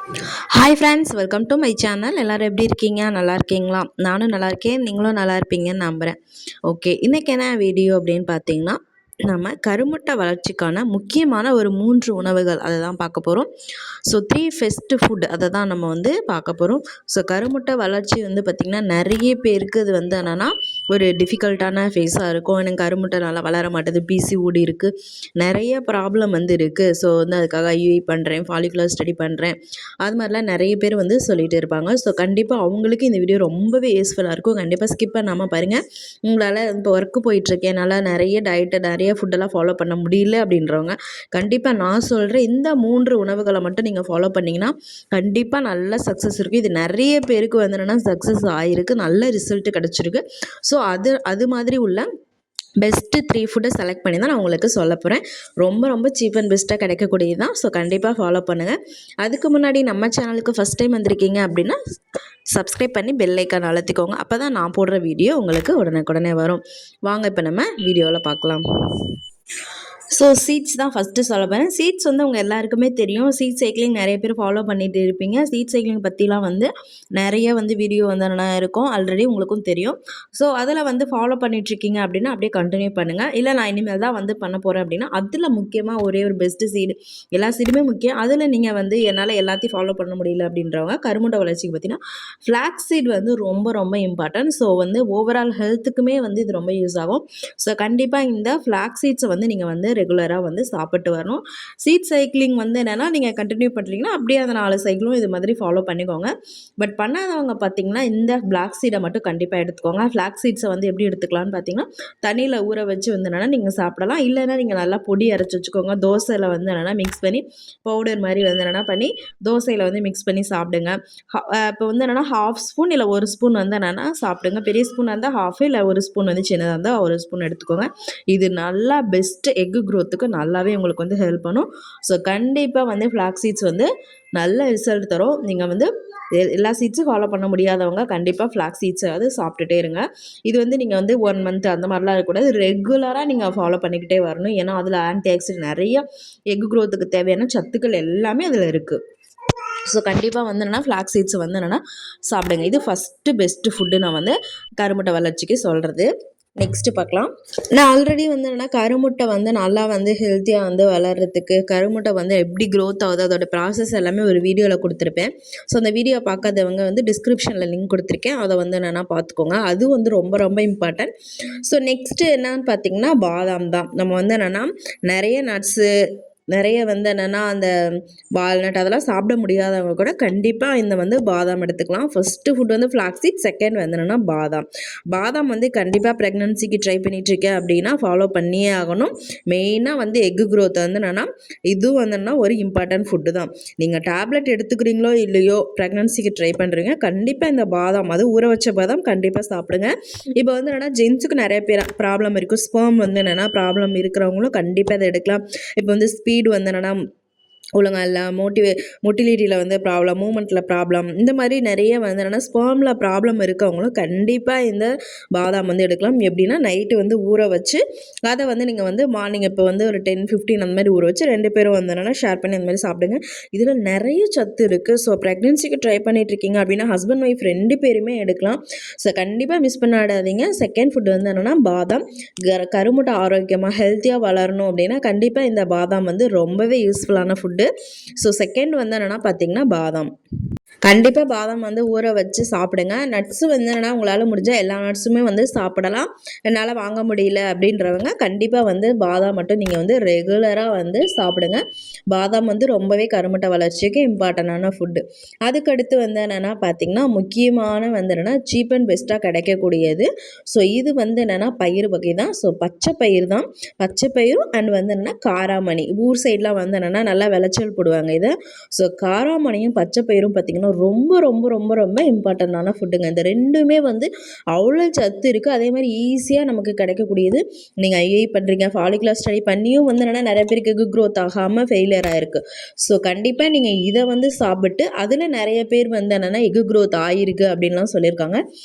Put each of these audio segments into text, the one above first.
Hi friends, welcome to my channel. எல்லோரும் எப்படி இருக்கீங்க? நல்லா இருக்கீங்களா? நானும் நல்லா இருக்கேன், நீங்களும் நல்லா இருப்பீங்கன்னு நம்புகிறேன். ஓகே, இன்றைக்கி என்ன வீடியோ அப்படின்னு பார்த்தீங்கன்னா, நம்ம கருமுட்டை வளர்ச்சிக்கான முக்கியமான ஒரு 3 உணவுகள் அதை தான் பார்க்க போகிறோம். ஸோ 3 ஃபெஸ்ட் ஃபுட் அதை தான் நம்ம வந்து பார்க்க போகிறோம். ஸோ கருமுட்டை வளர்ச்சி வந்து பார்த்திங்கன்னா நிறைய பேருக்கு அது வந்து என்னென்னா ஒரு டிஃபிகல்ட்டான ஃபேஸாக இருக்கும். எனக்கு கருமுட்டை நல்லா வளர மாட்டேது, பிசிஓடி இருக்குது, நிறைய ப்ராப்ளம் வந்து இருக்குது. ஸோ வந்து அதுக்காக ஐயுஐ பண்ணுறேன், ஃபாலிகுலர் ஸ்டடி பண்ணுறேன், அது மாதிரிலாம் நிறைய பேர் வந்து சொல்லிகிட்டு இருப்பாங்க. ஸோ கண்டிப்பாக அவங்களுக்கு இந்த வீடியோ ரொம்பவே யூஸ்ஃபுல்லாக இருக்கும். கண்டிப்பாக ஸ்கிப் பண்ணாமல் பாருங்கள். உங்களால் இப்போ ஒர்க்கு போயிட்டுருக்கேன், என்னால் நிறைய டயட்டு நிறைய ஃபுட்டெல்லாம் ஃபாலோ பண்ண முடியல அப்படின்றவங்க கண்டிப்பாக நான் சொல்கிறேன் இந்த 3 உணவுகளை மட்டும் நீங்கள் ஃபாலோ பண்ணிங்கன்னா கண்டிப்பாக நல்ல சக்ஸஸ் இருக்குது. இது நிறைய பேருக்கு வந்து என்னென்னா சக்ஸஸ் ஆகிருக்கு, நல்ல ரிசல்ட்டு கிடச்சிருக்கு. ஸோ அது மாதிரி உள்ள பெஸ்ட்டு 3 ஃபுட்டை செலக்ட் பண்ணி தான் நான் உங்களுக்கு சொல்ல போகிறேன். ரொம்ப ரொம்ப சீப் அண்ட் பெஸ்ட்டாக கிடைக்கக்கூடியது தான். ஸோ கண்டிப்பாக ஃபாலோ பண்ணுங்கள். அதுக்கு முன்னாடி நம்ம சேனலுக்கு ஃபஸ்ட் டைம் வந்திருக்கீங்க அப்படின்னா சப்ஸ்கிரைப் பண்ணி பெல் ஐக்கான் அழுத்திக்கோங்க. அப்போ தான் நான் போடுற வீடியோ உங்களுக்கு உடனே வரும். வாங்க இப்போ நம்ம வீடியோவில் பார்க்கலாம். ஸோ சீட்ஸ் தான் ஃபஸ்ட்டு சொல்ல போகிறேன். சீட்ஸ் வந்து உங்கள் எல்லாருக்குமே தெரியும். சீட் சைக்கிளிங் நிறைய பேர் ஃபாலோ பண்ணிகிட்டு இருப்பீங்க. சீட் சைக்கிளிங் பற்றிலாம் வந்து நிறைய வந்து வீடியோ வந்து என்ன இருக்கும், ஆல்ரெடி உங்களுக்கும் தெரியும். ஸோ அதில் வந்து ஃபாலோ பண்ணிகிட்ருக்கீங்க அப்படின்னா அப்படியே கண்டினியூ பண்ணுங்கள். இல்லை நான் இனிமேல் தான் வந்து பண்ண போகிறேன் அப்படின்னா அதில் முக்கியமாக ஒரே ஒரு பெஸ்ட்டு சீடு, எல்லா சீடுமே முக்கியம், அதில் நீங்கள் வந்து என்னால் எல்லாத்தையும் ஃபாலோ பண்ண முடியல அப்படின்றவங்க கருமுட்டை வளர்ச்சிக்கு பார்த்தீங்கன்னா ஃப்ளாக்ஸ் சீட் வந்து ரொம்ப ரொம்ப இம்பார்ட்டன்ட். ஸோ வந்து ஓவரால் ஹெல்த்துக்குமே வந்து இது ரொம்ப யூஸ் ஆகும். ஸோ கண்டிப்பாக இந்த ஃப்ளாக்ஸ் சீட்ஸை வந்து நீங்கள் வந்து ரெகுலராக வந்து சாப்பிட்டு வரணும். சீட் சைக்கிளிங் வந்து என்னென்னா நீங்கள் கண்டினியூ பண்ணுறீங்கன்னா அப்படியே அந்த 4 சைக்கிளும் இது மாதிரி ஃபாலோ பண்ணிக்கோங்க. பட் பண்ணாதவங்க பார்த்தீங்கன்னா இந்த பிளாக் சீடை மட்டும் கண்டிப்பாக எடுத்துக்கோங்க. ஃப்ளாக் சீட்ஸை வந்து எப்படி எடுத்துக்கலாம்னு பார்த்தீங்கன்னா தண்ணியில் ஊற வச்சு வந்து என்னென்னா நீங்கள் சாப்பிடலாம். இல்லைன்னா நீங்கள் நல்லா பொடி அரைச்சி வச்சுக்கோங்க. தோசையில் வந்து என்னென்னா மிக்ஸ் பண்ணி பவுடர் மாதிரி வந்து என்னென்னா பண்ணி தோசையில் வந்து மிக்ஸ் பண்ணி சாப்பிடுங்க. இப்போ வந்து என்னென்னா 1/2 ஸ்பூன் இல்லை 1 ஸ்பூன் வந்து என்னென்னா சாப்பிடுங்க. பெரிய ஸ்பூன் இருந்தால் 1/2 இல்லை 1 ஸ்பூன் வந்து சின்னதாக இருந்தால் 1 ஸ்பூன் எடுத்துக்கோங்க. இது நல்லா பெஸ்ட்டு எக்கு க்ரோத்துக்கு நல்லாவே உங்களுக்கு வந்து ஹெல்ப் பண்ணும். ஸோ கண்டிப்பாக வந்து ஃப்ளாக் சீட்ஸ் வந்து நல்ல ரிசல்ட் தரும். நீங்கள் வந்து எல்லா சீட்ஸும் ஃபாலோ பண்ண முடியாதவங்க கண்டிப்பாக ஃப்ளாக் சீட்ஸாவது சாப்பிட்டுட்டே இருங்க. இது வந்து நீங்கள் வந்து 1 மந்த் அந்த மாதிரிலாம் இருக்கக்கூடாது, ரெகுலராக நீங்கள் ஃபாலோ பண்ணிக்கிட்டே வரணும். ஏன்னா அதில் ஆன்டி ஆக்சிடென்ட் நிறைய எக்கு க்ரோத்துக்கு தேவையான சத்துக்கள் எல்லாமே அதில் இருக்குது. ஸோ கண்டிப்பாக வந்து என்னென்னா ஃப்ளாக் சீட்ஸ் வந்து என்னென்னா சாப்பிடுங்க. இது ஃபஸ்ட்டு பெஸ்ட்டு ஃபுட்டு நான் வந்து கருமுட்டை வளர்ச்சிக்கு சொல்கிறது. நெக்ஸ்ட்டு பார்க்கலாம். நான் ஆல்ரெடி வந்து என்னென்னா கருமுட்டை வந்து நல்லா வந்து ஹெல்த்தியாக வந்து வளர்கிறதுக்கு கருமுட்டை வந்து எப்படி க்ரோத் ஆகுது அதோட ப்ராசஸ் எல்லாமே ஒரு வீடியோவில் கொடுத்துருப்பேன். ஸோ அந்த வீடியோ பார்க்காதவங்க வந்து டிஸ்கிரிப்ஷனில் லிங்க் கொடுத்துருக்கேன், அதை வந்து என்னென்னா பார்த்துக்கோங்க. அது வந்து ரொம்ப ரொம்ப இம்பார்ட்டன்ட். ஸோ நெக்ஸ்ட்டு என்னன்னு பார்த்தீங்கன்னா பாதாம் தான். நம்ம வந்து என்னென்னா நிறைய நட்ஸு நிறைய வந்து என்னென்னா அந்த வால்நட் அதெல்லாம் சாப்பிட முடியாதவங்க கூட கண்டிப்பாக இந்த வந்து பாதாம் எடுத்துக்கலாம். ஃபஸ்ட்டு ஃபுட் வந்து ஃப்ளாக் சீட், செகண்ட் வந்து என்னென்னா பாதாம் வந்து கண்டிப்பாக ப்ரெக்னன்சிக்கு ட்ரை பண்ணிகிட்ருக்கேன் அப்படின்னா ஃபாலோ பண்ணியே ஆகணும். மெயினாக வந்து எக்கு க்ரோத் வந்து என்னென்னா இதுவும் வந்து ஒரு இம்பார்ட்டன்ட் ஃபுட்டு தான். நீங்கள் டேப்லெட் எடுத்துக்கிறீங்களோ இல்லையோ ப்ரெக்னன்சிக்கு ட்ரை பண்ணுறீங்க கண்டிப்பாக இந்த பாதாம், அது ஊற வச்ச பாதாம் கண்டிப்பாக சாப்பிடுங்க. இப்போ வந்து என்னென்னா ஜென்ஸுக்கு நிறைய பேர் ப்ராப்ளம் இருக்கும், ஸ்பெர்ம் வந்து என்னென்னா ப்ராப்ளம் இருக்கிறவங்களும் கண்டிப்பாக இதை எடுக்கலாம். இப்போ வந்து ஸ்பீடு வந்து என்னென்னா ஒழுங்காக இல்லை, மொட்டிலிட்டியில் வந்து ப்ராப்ளம், மூமெண்ட்டில் ப்ராப்ளம், இந்த மாதிரி நிறைய வந்து என்னென்னா ஸ்பெர்மில் ப்ராப்ளம் இருக்கவங்களும் கண்டிப்பாக இந்த பாதாம் வந்து எடுக்கலாம். எப்படின்னா நைட்டு வந்து ஊற வச்சு அதை வந்து நீங்கள் வந்து மார்னிங் இப்போ வந்து ஒரு 10-15 அந்த மாதிரி ஊற வச்சு 2 பேரும் வந்து என்னென்னா ஷேர் பண்ணி அந்த மாதிரி சாப்பிடுங்க. இதில் நிறைய சத்து இருக்குது. ஸோ ப்ரெக்னென்சிக்கு ட்ரை பண்ணிகிட்ருக்கீங்க அப்படின்னா ஹஸ்பண்ட் ஒய்ஃப் 2 பேருமே எடுக்கலாம். ஸோ கண்டிப்பாக மிஸ் பண்ணாடாதீங்க. செகண்ட் ஃபுட் வந்து என்னென்னா பாதாம். கருமுட்டை ஆரோக்கியமாக ஹெல்த்தியாக வளரணும் அப்படின்னா கண்டிப்பாக இந்த பாதாம் வந்து ரொம்பவே யூஸ்ஃபுல்லான ஃபுட். ஸோ செகண்ட் வந்து என்னென்னா பார்த்தீங்கன்னா பாதாம். கண்டிப்பாக பாதாம் வந்து ஊற வச்சு சாப்பிடுங்க. நட்ஸு வந்து என்னென்னா உங்களால் முடிஞ்சால் எல்லா நட்ஸுமே வந்து சாப்பிடலாம். என்னால் வாங்க முடியல அப்படின்றவங்க கண்டிப்பாக வந்து பாதாம் மட்டும் நீங்கள் வந்து ரெகுலராக வந்து சாப்பிடுங்க. பாதாம் வந்து ரொம்பவே கருமுட்டை வளர்ச்சிக்கு இம்பார்ட்டண்டான ஃபுட்டு. அதுக்கடுத்து வந்து என்னென்னா பார்த்திங்கன்னா முக்கியமான வந்து என்னென்னா சீப் அண்ட் பெஸ்ட்டாக கிடைக்கக்கூடியது. ஸோ இது வந்து என்னென்னா பயிர் வகை தான். ஸோ பச்சை பயிர் தான், பச்சை பயிரும் அண்ட் வந்து என்னென்னா காராமணி. ஊர் சைட்லாம் வந்து என்னென்னா நல்லா விளைச்சல் போடுவாங்க இதை. ஸோ காராமணியும் பச்சை பயிரும் பார்த்திங்கன்னா பார்த்திங்கன்னா ரொம்ப ரொம்ப ரொம்ப ரொம்ப இம்பார்ட்டண்ட்டான ஃபுட்டுங்க. இந்த ரெண்டுமே வந்து அவ்வளோ சத்து இருக்குது. அதே மாதிரி ஈஸியாக நமக்கு கிடைக்கக்கூடியது. நீங்கள் ஐஏ பண்ணுறீங்க, ஃபாலிகுலர் ஸ்டடி பண்ணியும் வந்து என்னென்னா நிறைய பேருக்கு எக் க்ரோத் ஆகாமல் ஃபெயிலியர் ஆகிருக்கு. ஸோ கண்டிப்பாக நீங்கள் இதை வந்து சாப்பிட்டு அதில் நிறைய பேர் வந்து என்னென்னா எக் க்ரோத் ஆகிருக்கு அப்படின்லாம் சொல்லியிருக்காங்க.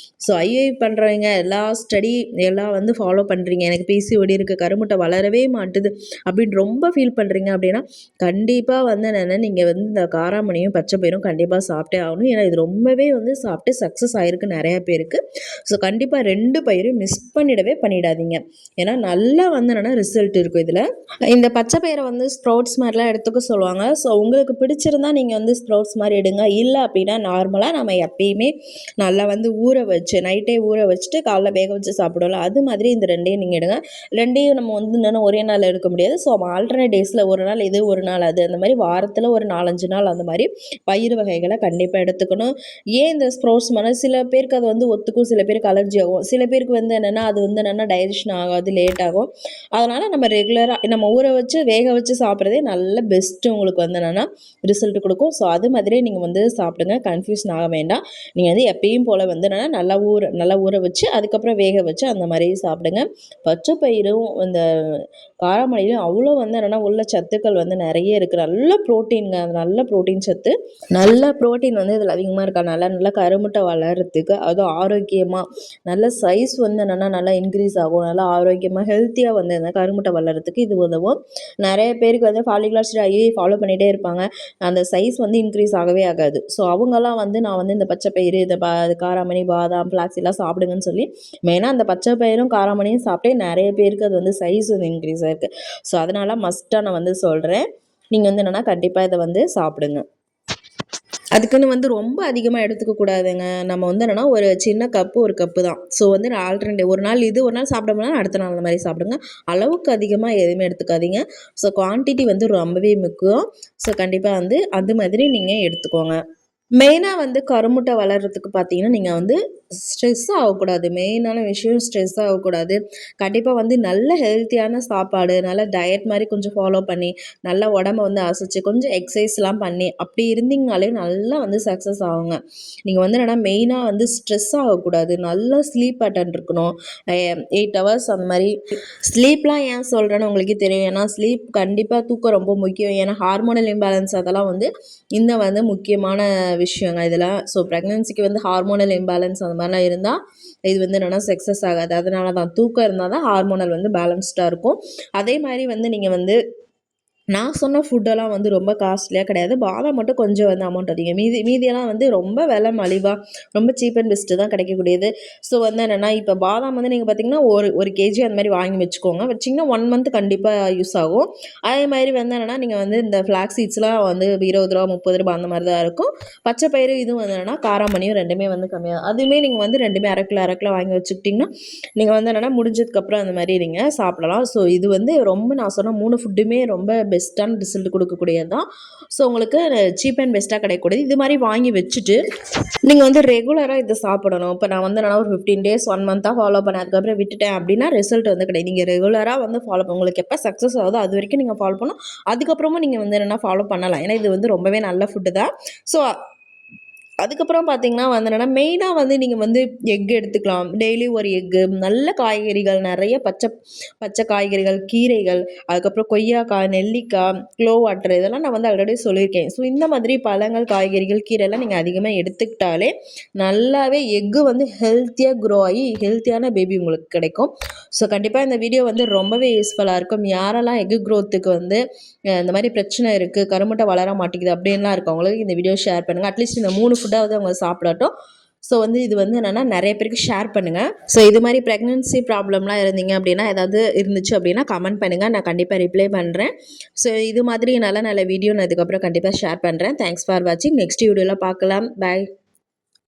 ஸோ ஐஏ பண்ணுறவங்க எல்லாம் வந்து ஃபாலோ பண்ணுறீங்க, எனக்கு பிசிஓடி இருக்குது, கருமுட்டை வளரவே மாட்டுது அப்படின்னு ரொம்ப ஃபீல் பண்ணுறீங்க அப்படின்னா கண்டிப்பாக வந்து என்னென்னா நீங்கள் வந்து இந்த காராமணியும் பச்சை பயிரும் கண்டிப்பாக சாப்பிட்டே ஆகணும். ஏன்னா இது ரொம்பவே வந்து சாப்பிட்டு சக்ஸஸ் ஆகிருக்கு நிறைய பேருக்கு. ஸோ கண்டிப்பாக 2 பயிரும் மிஸ் பண்ணிடாதீங்க. ஏன்னா நல்லா வந்து என்னென்னா ரிசல்ட் இருக்கும் இதில். இந்த பச்சை பயிரை வந்து ஸ்ப்ரவுட்ஸ் மாதிரிலாம் எடுத்துக்க சொல்லுவாங்க. ஸோ உங்களுக்கு பிடிச்சிருந்தா நீங்கள் வந்து ஸ்ப்ரவுட்ஸ் மாதிரி எடுங்க. இல்லை அப்படின்னா நார்மலாக நம்ம எப்பயுமே நல்லா வந்து ஊற வச்சு நைட்டே ஊற வச்சுட்டு காலைல வேக வச்சு சாப்பிடுவோம்ல, அது மாதிரி இந்த 2யும் நீங்கள் எடுங்க. 2யும் நம்ம வந்து இன்னும் ஒரே நாள் எடுக்க முடியாது. ஸோ ஆல்டர்னேட் டேஸில் ஒரு நாள் இது ஒரு நாள் அது, அந்த மாதிரி வாரத்தில் ஒரு 4-5 நாள் அந்த மாதிரி பயிறு வகைகளை கண்டிப்பாக எடுத்துக்கணும். ஏன் இந்த ஸ்ப்ரவுட்ஸ் மாதிரி சில பேருக்கு அது வந்து ஒத்துக்கும், சில பேருக்கு அலர்ஜி ஆகும், சில பேருக்கு வந்து என்னென்னா அது வந்து என்னென்னா டைஜஷன் ஆகாது, லேட் ஆகும். அதனால் நம்ம ரெகுலராக நம்ம ஊற வச்சு வேக வச்சு சாப்பிட்றதே நல்ல பெஸ்ட்டு, உங்களுக்கு வந்து என்னென்னா ரிசல்ட் கொடுக்கும். ஸோ அது மாதிரியே நீங்கள் வந்து சாப்பிடுங்க, கன்ஃபியூஷன் ஆக வேண்டாம். நீங்கள் வந்து எப்பயும் போல் வந்து என்னென்னா நல்லா ஊற வச்சு அதுக்கப்புறம் வேக வச்சு அந்த மாதிரி சாப்பிடுங்க. பச்சை பயிரும் இந்த காராமணிலையும் அவ்வளோ வந்து என்னென்னா உள்ள சத்துக்கள் வந்து நிறைய இருக்குது. நல்ல ப்ரோட்டீனுங்க, அது நல்ல ப்ரோட்டீன் சத்து, நல்ல ப்ரோட்டீன் வந்து இதில் அதிகமாக இருக்கனால நல்லா கருமுட்டை வளர்கிறதுக்கு, அதுவும் ஆரோக்கியமாக நல்ல சைஸ் வந்து என்னென்னா நல்லா இன்க்ரீஸ் ஆகும். நல்லா ஆரோக்கியமாக ஹெல்த்தியாக வந்து இந்த கருமுட்டை வளர்கிறதுக்கு இது உதவும். நிறைய பேருக்கு வந்து ஃபாலிகுலர் ஸ்டடி ஃபாலோ பண்ணிகிட்டே இருப்பாங்க, அந்த சைஸ் வந்து இன்க்ரீஸ் ஆகவே ஆகாது. ஸோ அவங்கெல்லாம் வந்து நான் வந்து இந்த பச்சை பயிறு இந்த காராமணி பாதாம் ஃப்ளாக்ஸ் எல்லாம் சாப்பிடுங்கன்னு சொல்லி மெயினாக அந்த பச்சை பயிரும் காராமணியும் சாப்பிட்டே நிறைய பேருக்கு அது வந்து சைஸ் வந்து இன்க்ரீஸ் ஆகிருக்கு. ஸோ அதனால் மஸ்ட்டாக நான் வந்து சொல்கிறேன், நீங்கள் வந்து என்னென்னா கண்டிப்பாக இதை வந்து சாப்பிடுங்க. அதுக்குன்னு வந்து ரொம்ப அதிகமாக எடுத்துக்க கூடாதுங்க. நம்ம வந்து என்னென்னா ஒரு சின்ன கப்பு ஒரு கப்பு தான். ஸோ வந்து ஆல்டர்னேட்டிவ் ஒரு நாள் இது ஒரு நாள் சாப்பிட முடியல, அடுத்த நாள் அந்த மாதிரி சாப்பிடுங்க. அளவுக்கு அதிகமாக எதுவுமே எடுத்துக்காதீங்க. ஸோ குவான்டிட்டி வந்து ரொம்பவே முக்கியம். ஸோ கண்டிப்பாக வந்து அது மாதிரி நீங்கள் எடுத்துக்கோங்க. மெயினாக வந்து கருமுட்டை வளர்கிறதுக்கு பார்த்தீங்கன்னா நீங்கள் வந்து ஸ்ட்ரெஸ் ஆகக்கூடாது. மெயினான விஷயம் ஸ்ட்ரெஸ் ஆகக்கூடாது. கண்டிப்பாக வந்து நல்ல ஹெல்த்தியான சாப்பாடு, நல்ல டயட் மாதிரி கொஞ்சம் ஃபாலோ பண்ணி நல்லா உடம்ப வந்து அசைச்சு கொஞ்சம் எக்ஸசைஸ்லாம் பண்ணி அப்படி இருந்தீங்கனாலே நல்லா வந்து சக்ஸஸ் ஆகுங்க. நீங்கள் வந்து என்னென்னா மெயினாக வந்து ஸ்ட்ரெஸ் ஆகக்கூடாது, நல்லா ஸ்லீப் பேட்டர்ன் இருக்கணும். 8 ஹவர்ஸ் அந்த மாதிரி ஸ்லீப்லாம் ஏன் சொல்கிறேன்னு உங்களுக்கே தெரியும். ஏன்னா ஸ்லீப் கண்டிப்பாக தூக்கம் ரொம்ப முக்கியம். ஏன்னா ஹார்மோனல் இம்பேலன்ஸ் அதெல்லாம் வந்து இந்த வந்து முக்கியமான விஷயங்க இதெல்லாம். ஸோ ப்ரெக்னன்சிக்கு வந்து ஹார்மோனல் இம்பேலன்ஸ் அந்த மாதிரிலாம் இருந்தால் இது வந்து என்னென்னா சக்ஸஸ் ஆகாது. அதனால தான் தூக்கம் இருந்தால் தான் ஹார்மோனல் வந்து பேலன்ஸ்டாக இருக்கும். அதே மாதிரி வந்து நீங்கள் வந்து நான் சொன்ன ஃபுட்டெல்லாம் வந்து ரொம்ப காஸ்ட்லியாக கிடையாது. பாதாம் மட்டும் கொஞ்சம் வந்து அமௌண்ட் அதிகம். மீதியெல்லாம் வந்து ரொம்ப விலை மலிவாக ரொம்ப சீப் அண்ட் பெஸ்ட்டு தான் கிடைக்கக்கூடியது. ஸோ வந்து என்னென்னா இப்போ பாதாம் வந்து நீங்கள் பார்த்தீங்கன்னா ஒரு கேஜி அந்த மாதிரி வாங்கி வச்சுக்கோங்க. வச்சிங்கன்னா 1 மந்த் கண்டிப்பாக யூஸ் ஆகும். அதே மாதிரி வந்து என்னென்னா நீங்கள் வந்து இந்த ஃப்ளாக்ஸ் சீட்ஸ்லாம் வந்து ரூ. 20 ரூ. 30 அந்த மாதிரி தான் இருக்கும். பச்சை பயிறு இதுவும் வந்து என்னென்னா காராமணியும் 2மே வந்து கம்மியாக, அதுவுமே நீங்கள் வந்து 2மே அரை கிலோ வாங்கி வச்சுக்கிட்டிங்கன்னா நீங்கள் வந்து என்னென்னா முடிஞ்சதுக்கப்புறம் அந்த மாதிரி நீங்கள் சாப்பிடலாம். ஸோ இது வந்து ரொம்ப நான் சொன்ன 3 ஃபுட்டுமே ரொம்ப பெஸ்ட்டான ரிசல்ட் கொடுக்கக்கூடியது தான். ஸோ உங்களுக்கு சீப் அண்ட் பெஸ்ட்டாக கிடைக்கக்கூடியது. இது மாதிரி வாங்கி வச்சுட்டு நீங்கள் வந்து ரெகுலராக இதை சாப்பிடணும். இப்போ நான் வந்து நான் ஒரு 15 டேஸ் 1 மந்த்தாக ஃபாலோ பண்ணேன், அதுக்கப்புறம் விட்டுட்டேன் அப்படின்னா ரிசல்ட் வந்து கிடையாது. நீங்கள் ரெகுலராக வந்து ஃபாலோ பண்ண உங்களுக்கு எப்போ சக்ஸஸ் ஆகுதோ அது வரைக்கும் நீங்கள் ஃபாலோ பண்ணணும். அதுக்கப்புறமும் நீங்கள் வந்து என்னென்னா ஃபாலோ பண்ணலாம். ஏன்னா இது வந்து ரொம்பவே நல்ல ஃபுட்டு தான். ஸோ அதுக்கப்புறம் பார்த்தீங்கன்னா வந்து என்னென்னா மெயினாக வந்து நீங்கள் வந்து எக் எடுத்துக்கலாம். டெய்லி ஒரு எக்கு, நல்ல காய்கறிகள் நிறைய பச்சை காய்கறிகள், கீரைகள், அதுக்கப்புறம் கொய்யாக்காய், நெல்லிக்காய், க்ளோ வாட்டர் இதெல்லாம் நான் வந்து ஆல்ரெடி சொல்லியிருக்கேன். ஸோ இந்த மாதிரி பழங்கள், காய்கறிகள், கீரைலாம் நீங்கள் அதிகமாக எடுத்துக்கிட்டாலே நல்லாவே எக்கு வந்து ஹெல்த்தியாக க்ரோ ஆகி ஹெல்த்தியான பேபி உங்களுக்கு கிடைக்கும். ஸோ கண்டிப்பாக இந்த வீடியோ வந்து ரொம்பவே யூஸ்ஃபுல்லாக இருக்கும். யாரெல்லாம் எக்கு க்ரோத்துக்கு வந்து இந்த மாதிரி பிரச்சனை இருக்குது, கருமுட்டை வளர மாட்டேங்குது அப்படின்லாம் இருக்கவங்களுக்கு இந்த வீடியோ ஷேர் பண்ணுங்கள். அட்லீஸ்ட் இந்த 3 ஃபுட்டாவது அவங்க சாப்பிடட்டும். ஸோ வந்து இது வந்து என்னென்னா நிறைய பேருக்கு ஷேர் பண்ணுங்கள். ஸோ இது மாதிரி ப்ரெக்னன்சி ப்ராப்ளம்லாம் இருந்தீங்க அப்படின்னா ஏதாவது இருந்துச்சு அப்படின்னா கமெண்ட் பண்ணுங்கள், நான் கண்டிப்பாக ரிப்ளை பண்ணுறேன். ஸோ இது மாதிரி நல்ல நல்ல வீடியோ நான் இதுக்கப்புறம் கண்டிப்பாக ஷேர் பண்ணுறேன். தேங்க்ஸ் ஃபார் வாட்சிங். நெக்ஸ்ட் வீடியோவில் பார்க்கலாம். பாய்.